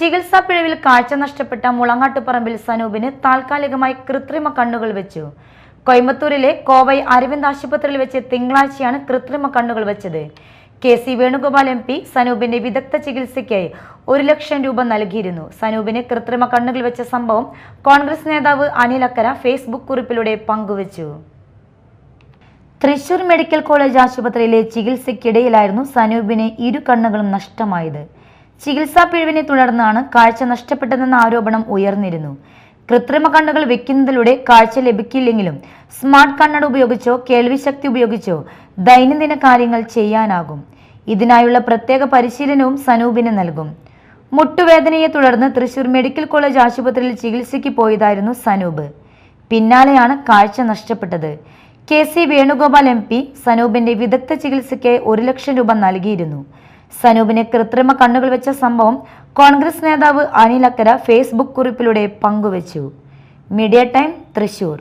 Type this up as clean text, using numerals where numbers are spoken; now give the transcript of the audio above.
ചികിത്സാ പിഴവിൽ കാഴ്ച നഷ്ടപ്പെട്ട മുളങ്ങാട്ടുപറമ്പിൽ സനൂപിന് താൽക്കാലികമായി കൃത്രിമ കണ്ണുകൾ വെച്ചു. കോയമ്പത്തൂരിലെ കോവൈ അരവിന്ദ് ആശുപത്രിയിൽ വെച്ച് തിങ്കളാഴ്ചയാണ് കൃത്രിമ കണ്ണുകൾ വെച്ചത്. KC വേണുഗോപാൽ MP സനൂപിന്റെ വിദഗ്ധ ചികിത്സയ്ക്കായി 1 ലക്ഷം രൂപ നൽകിയിരുന്നു. സനൂപിന് കൃത്രിമ കണ്ണുകൾ വെച്ച സംഭവം കോൺഗ്രസ് നേതാവ് അനിൽ അക്കര ഫേസ്ബുക്ക് കുറിപ്പിലൂടെ പങ്കുവച്ചു. തൃശൂർ മെഡിക്കൽ കോളേജ് ആശുപത്രിയിലെ ചികിത്സയ്ക്കിടയിലായിരുന്നു സനൂപിന് 2 കണ്ണുകളും നഷ്ടമായത്. ചികിത്സാ പിഴവിനെ തുടർന്നാണ് കാഴ്ച നഷ്ടപ്പെട്ടതെന്ന ആരോപണം ഉയർന്നിരുന്നു. കൃത്രിമ കണ്ണുകൾ വെക്കുന്നതിലൂടെ കാഴ്ച ലഭിക്കില്ലെങ്കിലും സ്മാർട്ട് കണ്ണട ഉപയോഗിച്ചോ കേൾവിശക്തി ഉപയോഗിച്ചോ ദൈനംദിന കാര്യങ്ങൾ ചെയ്യാനാകും. ഇതിനായുള്ള പ്രത്യേക പരിശീലനവും സനൂപിന് നൽകും. മുട്ടുവേദനയെ തുടർന്ന് തൃശൂർ മെഡിക്കൽ കോളേജ് ആശുപത്രിയിൽ ചികിത്സയ്ക്ക് പോയതായിരുന്നു സനൂപ്. പിന്നാലെയാണ് കാഴ്ച നഷ്ടപ്പെട്ടത്. KC വേണുഗോപാൽ MP സനൂപിന്റെ വിദഗ്ധ ചികിത്സയ്ക്ക് 1 ലക്ഷം രൂപ നൽകിയിരുന്നു. സനൂപിന് കൃത്രിമ കണ്ണുകൾ വെച്ച സംഭവം കോൺഗ്രസ് നേതാവ് അനിൽ അക്കര ഫേസ്ബുക്ക് കുറിപ്പിലൂടെ പങ്കുവച്ചു. Media time, Thrissur.